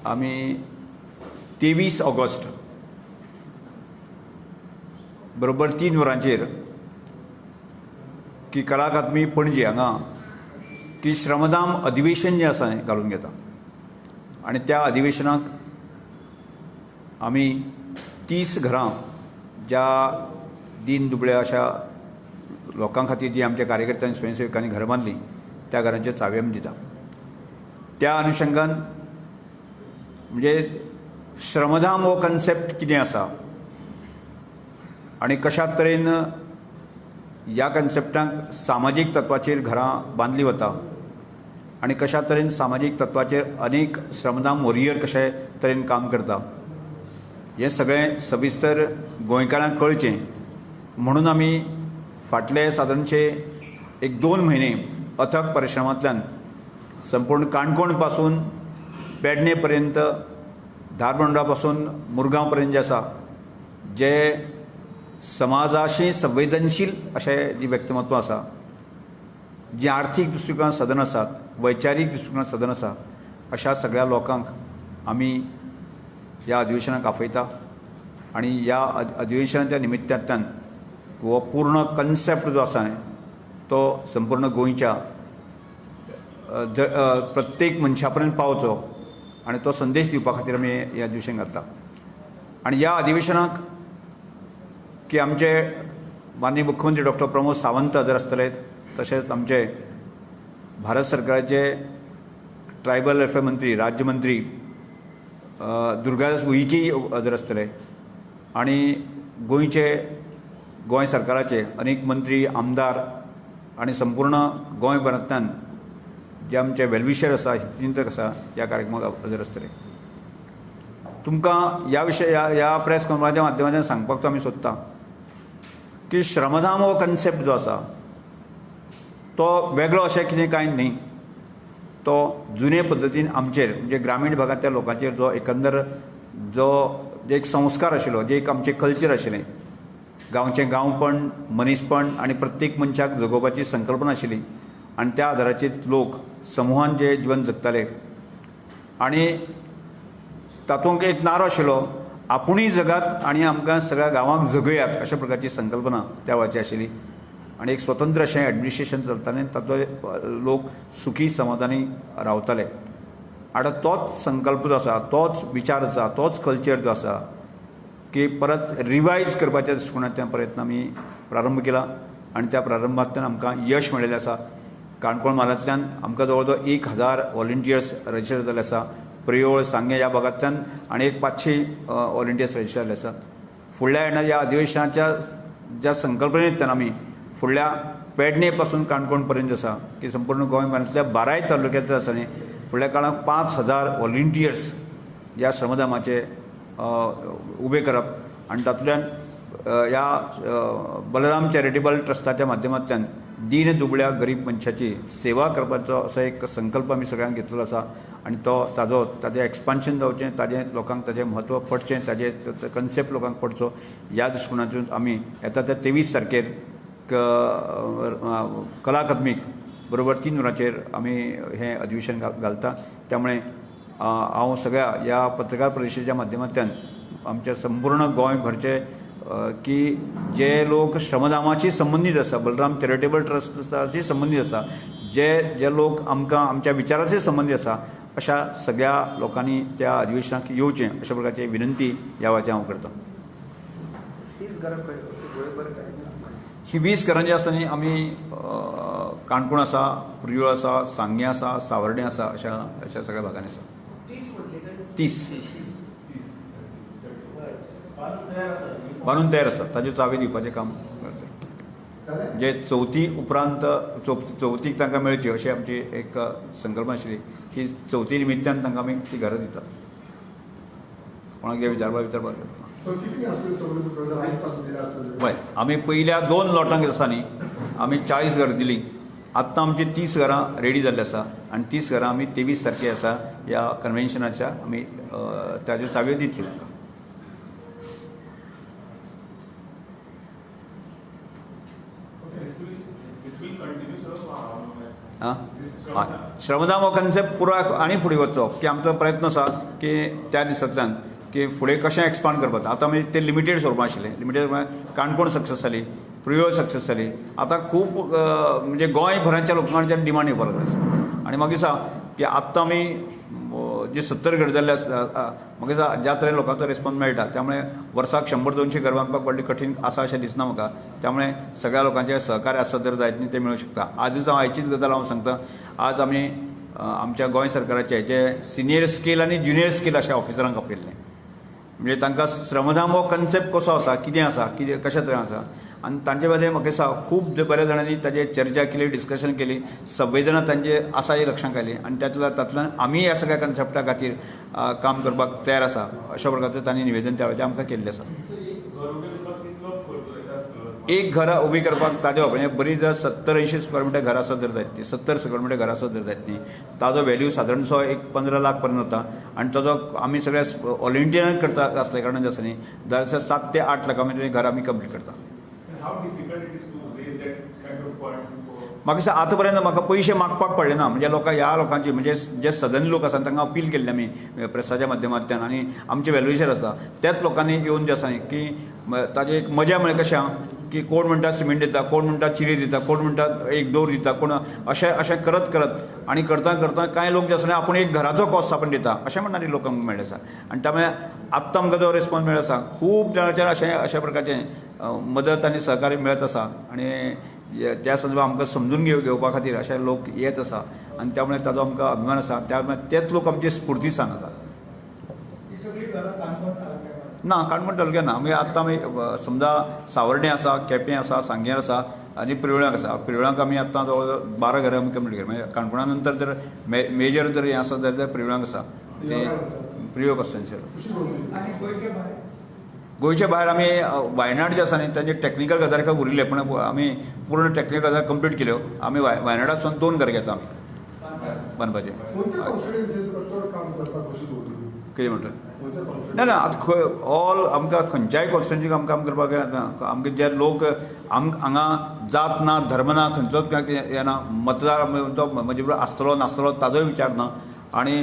आमी 23 ऑगस्ट बरोबर 3 वरांचेर की कला अकादमी पणजी हांगा की श्रमदाम अधिवेशन जें आसा न्ही घालून घेता आनी त्या अधिवेशनाक आमी 30 घरां ज्या दीन दुबळ्या अशा लोकां खातीर जी आमच्या कार्यकर्त्यांनी स्वयंसेवकांनी घरां बांदलीं त्या घरांच्यो चावी आमी दिता. त्या अनुशंगान म्हणजे श्रमधाम हो कन्सेप्ट कितें आसा आनी कशा तरेन ह्या कन्सेप्टाक सामाजीक तत्वाचेर घरां बांदलीं वता आनी कशा तरेन सामाजीक तत्वाचेर अनेक श्रमधाम वॉरियर कशे तरेन काम करता हें सगळें सविस्तर गोंयकारांक कळचें म्हणून आमी फाटले सादारणशे 1-2 म्हयने अथक परिश्रमांतल्यान संपूर्ण काणकोण पासून पेडणे पर्यंत धारबांदोडा पासून मुरगांव पर्यंत जे आसा जे समाजाशी संवेदनशील अशें जी व्यक्तिमत्व आसा जी आर्थीक दृश्टिकोनांत सदन आसात वैचारीक दृश्टिकोनांत सदन आसा अशा सगळ्या लोकांक आमी ह्या अधिवेशनाक आपयता आनी ह्या अधिवेशनाच्या निमित्तान हो पूर्ण कन्सेप्ट जो आसा तो संपूर्ण गोंयच्या प्रत्येक मनशा पर्यंत पावचो आनी तो संदेश दिवपा खातीर आमी हें अधिवेशन घालता. आनी ह्या अधिवेशनाक की आमचे माननीय मुख्यमंत्री डॉक्टर प्रमोद सावंत हजर आसतले तशेंच आमचे भारत सरकाराचे ट्रायबल वेलफेअर मंत्री राज्य मंत्री दुर्गादास भुईकी हजर आसतले आनी गोंय सरकाराचे अनेक मंत्री आमदार आनी संपूर्ण गोंयभरांतल्यान जे आमचे वेलविशर आसा हितचिंतक आसा ह्या कार्यक्रमाक हजर आसतले. तुमकां ह्या विशय ह्या प्रेस कॉन्फरन्साच्या माध्यमांतल्यान सांगपाक आमी सोदता की श्रमधाम हो कन्सेप्ट जो आसा तो वेगळो अशें कितें कांय न्ही. तो जुने पद्दतीन आमचेर म्हणजे ग्रामीण भागांतल्या लोकांचेर जो एकंदर जो एक संस्कार आशिल्लो जे एक आमचें कल्चर आशिल्लें गांवचें गांवपण मनीसपण आनी प्रत्येक मनशाक जगोवपाची संकल्पना आशिल्ली आनी त्या आदाराचेर लोक समुहान जे जिवन जगताले आनी तातूंत एक नारो आशिल्लो आपुणूय जगात आनी आमकां सगळ्या गांवांक जगयात अशा प्रकारची संकल्पना त्या वेळाची आशिल्ली आनी एक स्वतंत्र अशें एडमिनिस्ट्रेशन चलतालें तातूंत लोक सुखी समाधानी रावताले. आतां तोच संकल्प जो आसा तोच विचार आसा तोच कल्चर जो आसा की परत रिवायज करपाच्या दृश्टिकोनांतल्यान प्रयत्न आमी प्रारंभ केला आनी त्या प्रारंभांतल्यान आमकां यश मेळिल्लें आसा. काणकोण म्हालांतल्यान आमकां जवळ जवळ 1000 वॉलंटियर्स रजिस्टर जाल्ले आसा. प्रयोळ सांगे ह्या भागांतल्यान आनी एक 500 वॉलंटियर्स रजिस्टर जाल्ले आसात. फुडल्या येणाऱ्या ह्या अधिवेशनाच्या ज्या संकल्पनेंतल्यान आमी फुडल्या पेडणे पासून काणकोण पर्यंत आसा की संपूर्ण गोंयभरांतल्या 12 तालुक्यांत आसा न्ही फुडल्या काळाक 5000 वॉलंटियर्स ह्या श्रमधामाचे उबे करप आनी तातूंतल्यान ह्या बलराम चॅरिटेबल ट्रस्टाच्या माध्यमांतल्यान दीन दुबळ्या गरीब मनशाची सेवा करपाचो असो एक संकल्प आमी सगळ्यांक घेतलेलो आसा आनी ताजें एक्सपान्शन जावचें ताजें लोकांक ताजें म्हत्व पडचें ताजें कन्सेप्ट लोकांक पडचो ह्या दृश्टिकोनांतून आमी येता त्या 23 तारखेर कला अकादमीक बरोबर 3 वरांचेर आमी हें अधिवेशन घालता. त्यामुळे हांव सगळ्या ह्या पत्रकार परिशदेच्या माध्यमांतल्यान आमच्या संपूर्ण गोंयभरचे की जे लोक श्रमधामाशी संबंदीत आसा बलराम चॅरिटेबल ट्रस्टाशी संबंदीत आसा जे लोक आमकां आमच्या विचाराचे संबंदीत आसा अशा सगळ्या लोकांनी त्या अधिवेशनाक येवचें अशा प्रकारची विनंती ह्या वेळाचेर हांव करतां. ही 20 घरां जी आसा न्ही आमी काणकोण आसा प्रियोळ आसा सांगे आसा सावर्डे आसा अशा सगळ्या भागांनी आसा. 30 बांदून तयार आसा ताज्यो चावी दिवपाचें काम करता. जे चवथी उपरांत चवथीक तांकां मेळची अशी आमची एक संकल्पना आशिल्ली की चवथी निमित्तान तांकां आमी ती घरां दितात. कोणाक विचारपाक हय आमी पयल्या 2 लॉटांक आसा न्ही आमी 40 घरां दिलीं. आत्तां आमची 30 घरां रेडी जाल्ली आसा आनी 30 घरां आमी 23 तारखेर आसा ह्या कन्वेन्शनाच्या आमी ताज्यो चाव्यो दितल्यो तांकां. श्रमदान हो कन्सेप्ट पुरो आनी फुडें वचचो की आमचो प्रयत्न आसा की त्या दिसांतल्यान की फुडें कशें एक्सपांड करपाक आतां मागीर ते लिमिटेड स्वरुपां आशिल्लें लिमिटेड काणकोण सक्सेस जाली प्रियो सक्सेस जाली आतां खूब म्हणजे गोंयभरांच्या लोकांचे डिमांड येवपाक लागले आसा आनी म्हाका दिसता की आत्तां आमी जे 70 घर जाल्ले आसा म्हाका दिसता ज्या तरेन लोकांचो रिस्पॉन्स मेळटा त्यामुळे वर्साक 100-200 घर बांदपाक व्हडली कठीण आसा अशें दिसना म्हाका त्यामुळे सगळ्या लोकांचे सहकार्य आसत जर जायत न्ही ते मेळूं शकता आजच हांव आयचीच गजाल हांव सांगता आज आमी आमच्या गोंय सरकाराचे जे सिनियर स्केल आनी ज्युनियर स्केल अशा ऑफिसरांक आपयल्ले म्हणजे तांकां श्रमदान हो कन्सेप्ट कसो आसा कितें कशा तरेन आसा आनी तांचे मदें म्हाका दिसता खूब बऱ्या जाणांनी ताजेर चर्चा केली डिस्कशन केली संवेदना तांचे आसा ही लक्षांत आयली आनी तातूंतल्यान आमी ह्या सगळ्या कन्सेप्टा खातीर काम करपाक तयार आसा अशा प्रकारचें तांणी निवेदन त्या वेळाचेर आमकां केल्लें आसा एक घर उबी करपाक ताजे म्हणजे बरी जर 70-80 स्क्वेअर मिटर घर आसत जर जायत ती 70 स्क्वेअर मिटर घर आसत जर जायत न्ही ताजो व्हॅल्यू सादारणसो एक 15 लाख पर्यंत वता आनी ताजो आमी सगळ्या ऑल इंडियन करता आसल्या कारणान जे आसा न्ही दरवर्सा 7 ते 8 लाखां भितर घर आमी कंप्लीट करता म्हाका दिसता आतां पर्यंत म्हाका पयशे मागपाक पडले ना म्हणजे ह्या लोकांची म्हणजे जे सदनी लोक आसा तांकां अपील केल्लें आमी प्रेसाच्या माध्यमांतल्यान आनी आमचे वेल्युशर आसा त्याच लोकांनी येवन जे आसा की ताजें एक मजा म्हळ्यार कशें की कोण म्हणटा सिमेंट दिता कोण म्हणटा चिरे दिता कोण म्हणटा एक दोर दिता कोण अशें करत आनी करता कांय लोक जे आसा आपूण एक घराचो कॉस्ट आपण दिता अशें म्हणणारी लोक आमकां मेळ्ळे आसा आनी त्यामुळे आत्तां आमकां जो रिस्पॉन्स मेळ्ळो आसा खूब जाणांचेर अशा प्रकारचें मदत आनी सहकार्य मेळत आसा आनी त्या संदर्भात आमकां समजून घेवपा खातीर अशे लोक येत आसा आनी त्यामुळे ताजो आमकां अभिमान आसा त्यामुळे तेच लोक आमचे स्फूर्तीस्थान आसा ना काणकोण तालुक्यात ना आमी आत्तां समजा सावर्डे आसा केपें आसा सांगेर आसा आनी प्रिवळ्यांक आसा प्रिवळ्यांक आमी आत्तां जवळ 12 घरां आमी कंप्लीट केल्या म्हणजे काणकोणा नंतर जर मेजर जर हें आसा जाल्यार प्रिवळ्यांक आसा ते प्रियो कॉन्स्टिट्युएन्सी गोंयच्या भायर आमी वायनाड जे आसा न्ही तांचे टॅक्निकल गजाली काय उरिल्ले पण आमी पूर्ण टॅक्निकल गजाली कंप्लीट केल्यो आमी वायनाडासून 2 घर घेता आमी बांदपाचे कितें म्हणटा ना आतां ऑल आमकां खंयच्याय कॉन्स्टिट्युएन्सीक आमकां काम करपाक आमचे जे लोक हांगा जात ना धर्म ना खंयचोच हें ना मतदार तो म्हजे बरोबर आसतलो नासतलो ताजोय विचार ना आनी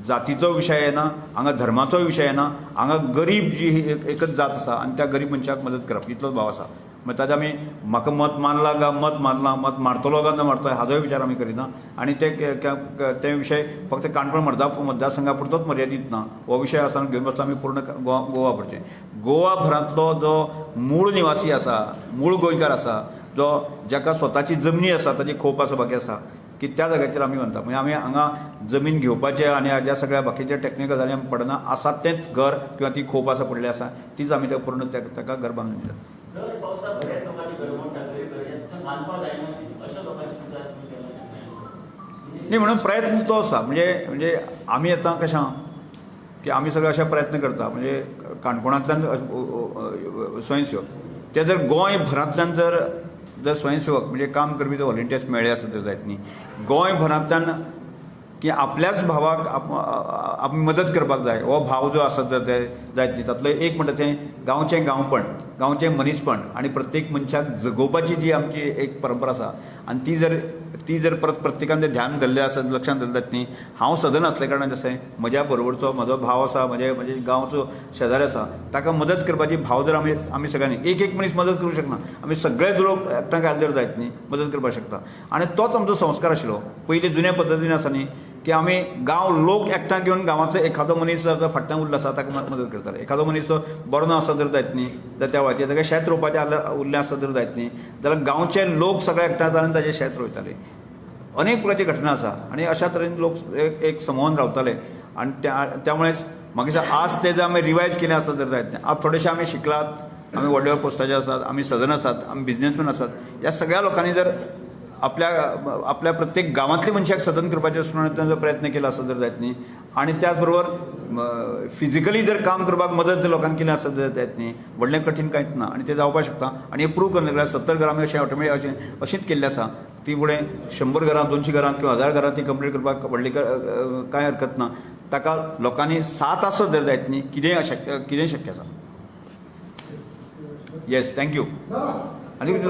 जातीचो विशय येना हांगा धर्माचो विशय येना हांगा गरीब जी एकच जात आसा आनी त्या गरीब मनशाक मदत करप इतलोच भाव आसा मागीर ताजे आमी म्हाका मत मारला काय मत मारला मत मारतलो काय न मारतलो हाजोय विचार आमी करिना आनी ते विशय फक्त काणकोण मतदारसंघा पुरतोच मर्यादीत ना हो विशय आसा घेवन बसता आमी पूर्ण गोवा भरचें गोवा भरांतलो जो मूळ निवासी आसा मूळ गोंयकार आसा जो जाका स्वताची जमनी आसा ताची खोप आसा बाकी आसा की त्या जाग्याचेर आमी म्हणटा म्हणजे आमी हांगा जमीन घेवपाचें आनी हाज्या सगळ्या बाकीच्या टॅक्निकल गजाली आमी पडना आसा तेंच घर किंवा ती खोप आसा पडली आसा तीच आमी पूर्ण ताका घर बांदून दिता न्ही म्हणून प्रयत्न तो आसा म्हणजे आमी आतां कशें की आमी सगळे अशे प्रयत्न करता म्हणजे काणकोणांतल्यान स्वयंसेवक ते जर गोंय भरांतल्यान जर स्वयंसेवक म्हणजे काम करपी जे व्हॉलंटियर्स मेळ्ळे आसत तर जायत न्ही गोंय भरांतल्यान की आपल्याच भावाक आमी मदत करपाक जाय हो भाव जो आसत जर ते जायत न्ही तातूंतलो एक म्हणटा तें गांवचें गांवपण गांवचें मनीसपण आनी प्रत्येक मनशाक जगोवपाची जी आमची एक परंपरा आसा आनी ती जर प्रत्येकान तें ध्यान धरलें आसत लक्षांत धरलें न्ही हांव सदन आसल्या कारणान जशें म्हज्या बरोबरचो म्हजो भाव आसा म्हणजे गांवचो शेजारी आसा ताका मदत करपाची भाव जर आमी सगळ्यांनी एक मनीस मदत करूंक शकना आमी सगळे लोक एकठांय घाल जर जायत न्ही मदत करपाक शकता आनी तोच आमचो संस्कार आशिल्लो पयलीं जुन्या पद्दतीन आसा न्ही की आमी गांव लोक एकठांय घेवन गांवांतलो एखादो मनीस जर फाटल्यान उरलो आसा ताका मदत करताले एखादो मनीस तो बरो ना आसत जर जायत न्ही जाल्यार त्या वेळाचेर ताका शेत रोवपाचें उरलें आसत जर जायत न्ही जाल्यार गांवचे लोक सगळे एकठांय जावन ताचें शेत रोयताले अनेक प्रकारची घटना आसा आनी अशा तरेन लोक एक समूहान रावताले आनी त्यामुळेच म्हाका दिसता आज तें जर आमी रिवायज केलें आसत जर जायत न्ही आज थोडेशे आमी शिकलात आमी व्हडल्या पोस्टाचे आसात आमी सदन आसात आमी बिझनेसमॅन आसात ह्या सगळ्या लोकांनी जर आपल्या प्रत्येक गांवांतल्या मनशाक सदन करपाचे जर प्रयत्न केला आसत जर जायत न्ही आनी त्याच बरोबर फिजिकली जर काम करपाक मदत जर लोकांनी केली आसत जर जायत न्ही व्हडलें कठीण कांयच ना आनी तें जावपाक शकता आनी हें प्रूव करलें 70 घरां आमी अशें ऑटोमॅटीक अशींच केल्ली आसा ती फुडें 100 घरां 200 घरां किंवा 1000 घरां ती कंप्लीट करपाक व्हडली कांय हरकत ना ताका लोकांनी साथ आसत जर जायत न्ही कितेंय शक्य आसा येस थँक्यू आनी कितें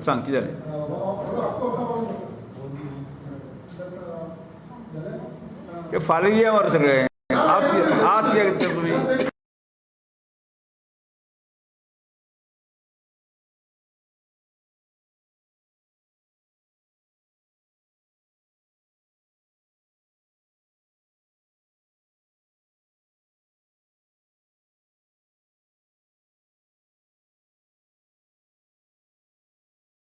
सांग कितें जालें ते फाल्यां या मरे सगळे आज कित्याक